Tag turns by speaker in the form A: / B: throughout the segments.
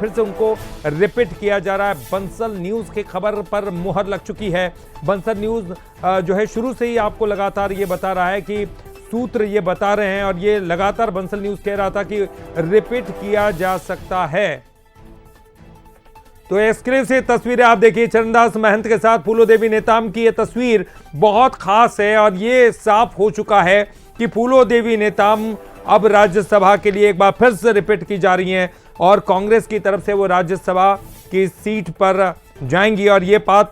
A: फिर से उनको रिपीट किया जा रहा है। बंसल न्यूज की खबर पर मुहर लग चुकी है। बंसल न्यूज जो है शुरू से ही आपको लगातार ये बता रहा है कि सूत्र ये बता रहे हैं और ये लगातार बंसल न्यूज कह रहा था कि रिपीट किया जा सकता है। तो एक्सक्लूसिव से तस्वीरें आप देखिए, चरणदास महंत के साथ फूलो देवी नेताम की ये तस्वीर बहुत खास है और ये साफ हो चुका है कि फूलो देवी नेताम अब राज्यसभा के लिए एक बार फिर से रिपीट की जा रही हैं और कांग्रेस की तरफ से वो राज्यसभा की सीट पर जाएंगी और ये बात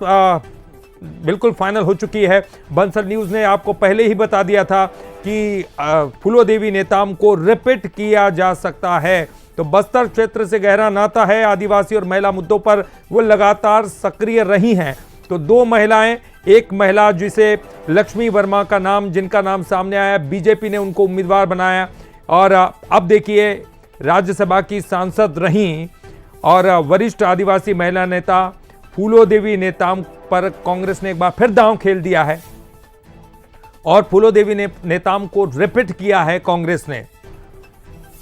A: बिल्कुल फाइनल हो चुकी है। बंसल न्यूज ने आपको पहले ही बता दिया था कि फूलो देवी नेताम को रिपीट किया जा सकता है। तो बस्तर क्षेत्र से गहरा नाता है, आदिवासी और महिला मुद्दों पर वो लगातार सक्रिय रही हैं। तो दो महिलाएं, एक महिला जिसे लक्ष्मी वर्मा का नाम, जिनका नाम सामने आया, बीजेपी ने उनको उम्मीदवार बनाया और अब देखिए राज्यसभा की सांसद रहीं और वरिष्ठ आदिवासी महिला नेता फूलो देवी नेताम पर कांग्रेस ने एक बार फिर दांव खेल दिया है और फूलो देवी नेताम को रिपीट किया है कांग्रेस ने।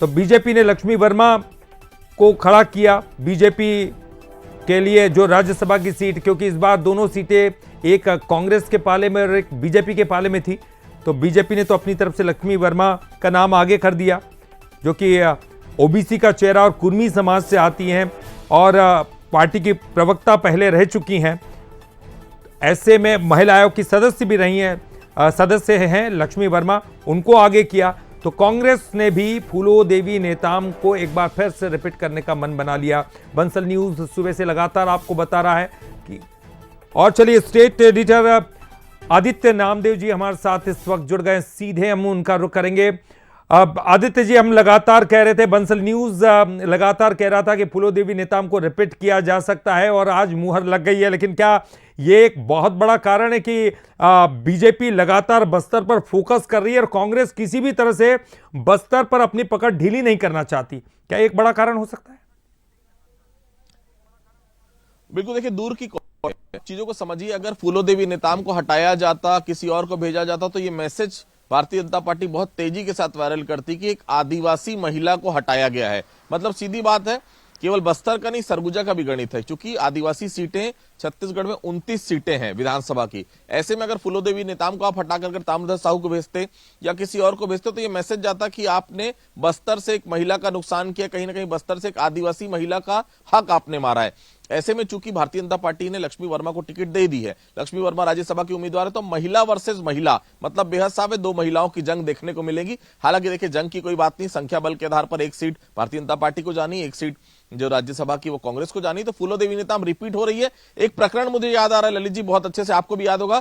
A: तो बीजेपी ने लक्ष्मी वर्मा को खड़ा किया बीजेपी के लिए जो राज्यसभा की सीट, क्योंकि इस बार दोनों सीटें एक कांग्रेस के पाले में और एक बीजेपी के पाले में थी। तो बीजेपी ने तो अपनी तरफ से लक्ष्मी वर्मा का नाम आगे कर दिया जो कि ओबीसी का चेहरा और कुर्मी समाज से आती हैं और पार्टी की प्रवक्ता पहले रह चुकी हैं। ऐसे में महिला आयोग की सदस्य भी रही हैं, सदस्य हैं लक्ष्मी वर्मा, उनको आगे किया। तो कांग्रेस ने भी फूलो देवी नेताम को एक बार फिर से रिपीट करने का मन बना लिया। बंसल न्यूज सुबह से लगातार आपको बता रहा है कि और चलिए स्टेट एडिटर आदित्य नामदेव जी हमारे साथ इस वक्त जुड़ गए, सीधे हम उनका रुख करेंगे। अब आदित्य जी, हम लगातार कह रहे थे, बंसल न्यूज लगातार कह रहा था कि फूलो देवी नेताम को रिपीट किया जा सकता है और आज मुहर लग गई है, लेकिन क्या ये एक बहुत बड़ा कारण है कि बीजेपी लगातार बस्तर पर फोकस कर रही है और कांग्रेस किसी भी तरह से बस्तर पर अपनी पकड़ ढीली नहीं करना चाहती? क्या एक बड़ा कारण हो सकता है?
B: बिल्कुल, देखिए दूर की चीजों को समझिए। अगर फूलो देवी नेताम को हटाया जाता, किसी और को भेजा जाता, तो ये मैसेज भारतीय जनता पार्टी बहुत तेजी के साथ वायरल करती कि एक आदिवासी महिला को हटाया गया है। मतलब सीधी बात है, केवल बस्तर का नहीं, सरगुजा का भी गणित है, क्योंकि आदिवासी सीटें छत्तीसगढ़ में 29 सीटें हैं विधानसभा की। ऐसे में अगर फूलो देवी नेताम को आप हटा कर ताम्रध्वज साहू को भेजते या किसी और को भेजते तो ये मैसेज जाता कि आपने बस्तर से एक महिला का नुकसान किया, कहीं ना कहीं बस्तर से एक आदिवासी महिला का हक आपने मारा है। ऐसे में चूंकि भारतीय जनता पार्टी ने लक्ष्मी वर्मा को टिकट दे दी है, लक्ष्मी वर्मा राज्यसभा की उम्मीदवार है, तो महिला वर्सेस महिला, मतलब बेहद साफ है, दो महिलाओं की जंग देखने को मिलेगी। हालांकि देखिए जंग की कोई बात नहीं, संख्या बल के आधार पर एक सीट भारतीय जनता पार्टी को जानी, एक सीट जो राज्यसभा की वो कांग्रेस को जानी। तो फूलो देवी नेताम रिपीट हो रही है। एक प्रकरण मुझे याद आ रहा है ललित जी, बहुत अच्छे से आपको भी याद होगा,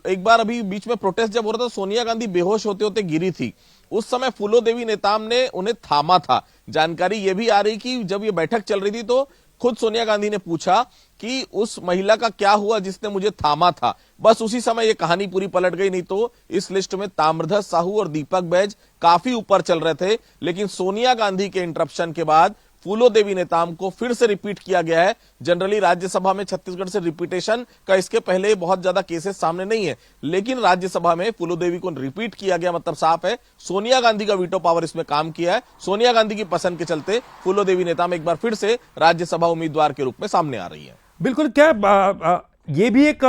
B: एक बार अभी बीच में प्रोटेस्ट जब हो रहा था, सोनिया गांधी बेहोश होते होते गिरी थी। उस समय फूलो देवी नेताम ने उन्हें थामा था। जानकारी यह भी आ रही कि जब ये बैठक चल रही थी तो खुद सोनिया गांधी ने पूछा कि उस महिला का क्या हुआ जिसने मुझे थामा था। बस उसी समय ये कहानी पूरी पलट गई, नहीं तो इस लिस्ट में ताम्रध्वज साहू और दीपक बैज काफी ऊपर चल रहे थे। लेकिन सोनिया गांधी के इंटरप्शन के बाद फूलो देवी नेताम को फिर से रिपीट किया गया है। जनरली राज्यसभा में छत्तीसगढ़ से रिपीटेशन का इसके पहले बहुत ज्यादा केसेस सामने नहीं है, लेकिन राज्यसभा में फूलो देवी को रिपीट किया गया, मतलब साफ है सोनिया गांधी का वीटो पावर इसमें काम किया है। सोनिया गांधी की पसंद के चलते फूलो देवी नेताम एक बार फिर से राज्यसभा उम्मीदवार के रूप में सामने आ रही है।
A: बिल्कुल, क्या ये भी एक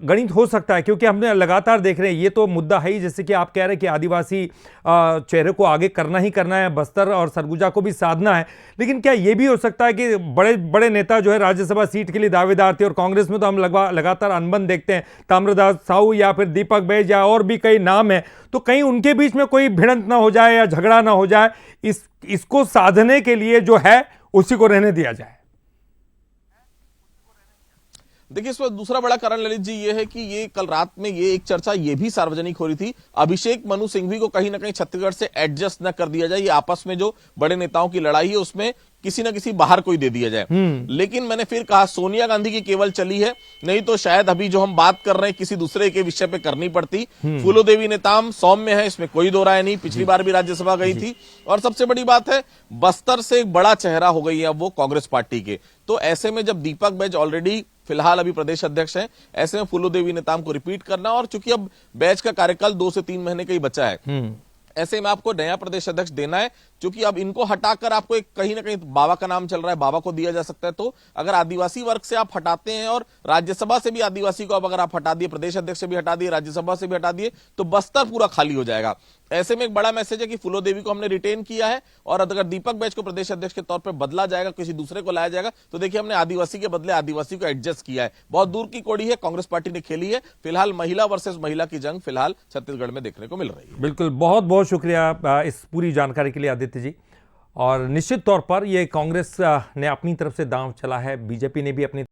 A: गणित हो सकता है, क्योंकि हमने लगातार देख रहे हैं, ये तो मुद्दा है ही, जैसे कि आप कह रहे हैं कि आदिवासी चेहरे को आगे करना ही करना है, बस्तर और सरगुजा को भी साधना है, लेकिन क्या ये भी हो सकता है कि बड़े बड़े नेता जो है राज्यसभा सीट के लिए दावेदार थे और कांग्रेस में तो हम लगातार अनबन देखते हैं, ताम्रध्वज साहू या फिर दीपक बैज या और भी कई नाम हैं, तो कहीं उनके बीच में कोई भिड़ंत ना हो जाए या झगड़ा ना हो जाए, इसको साधने के लिए जो है उसी को रहने दिया जाए।
B: देखिए इसमें दूसरा बड़ा कारण ललित जी ये है कि ये कल रात में ये एक चर्चा ये भी सार्वजनिक हो रही थी, अभिषेक मनु सिंघवी को कहीं ना कहीं छत्तीसगढ़ से एडजस्ट न कर दिया जाए, ये आपस में जो बड़े नेताओं की लड़ाई है उसमें किसी न किसी बाहर कोई दे दिया जाए। लेकिन मैंने फिर कहा सोनिया गांधी की केवल चली है, नहीं तो शायद अभी जो हम बात कर रहे हैं किसी दूसरे के विषय पे करनी पड़ती। फूलो देवी नेताम सौम्य है, इसमें कोई दो राय नहीं, पिछली बार भी राज्यसभा गई थी और सबसे बड़ी बात है बस्तर से एक बड़ा चेहरा हो गई है अब वो कांग्रेस पार्टी के। तो ऐसे में जब दीपक बैज ऑलरेडी फिलहाल अभी प्रदेश अध्यक्ष हैं, ऐसे में फूलो देवी नेताम को रिपीट करना, और चूंकि अब बैच का कार्यकाल 2 से 3 महीने का ही बचा है, ऐसे में आपको नया प्रदेश अध्यक्ष देना है। क्योंकि अब इनको हटाकर आपको एक कहीं ना कहीं बाबा का नाम चल रहा है, बाबा को दिया जा सकता है। तो अगर आदिवासी वर्ग से आप हटाते हैं और राज्यसभा से भी आदिवासी को अब अगर आप हटा दिए, प्रदेश अध्यक्ष से भी हटा दिए, राज्यसभा से भी हटा दिए, तो बस्तर पूरा खाली हो जाएगा। ऐसे में एक बड़ा मैसेज है कि फूलो देवी को हमने रिटेन किया है, और अगर दीपक बैज को प्रदेश अध्यक्ष के तौर पर बदला जाएगा, किसी दूसरे को लाया जाएगा, तो देखिए हमने आदिवासी के बदले आदिवासी को एडजस्ट किया है। बहुत दूर की कौड़ी है, कांग्रेस पार्टी ने खेली है। फिलहाल महिला वर्सेस महिला की जंग फिलहाल छत्तीसगढ़ में देखने को मिल रही है।
A: बिल्कुल, बहुत बहुत शुक्रिया इस पूरी जानकारी के लिए आदित्य जी। और निश्चित तौर पर ये कांग्रेस ने अपनी तरफ से दांव चला है, बीजेपी ने भी अपनी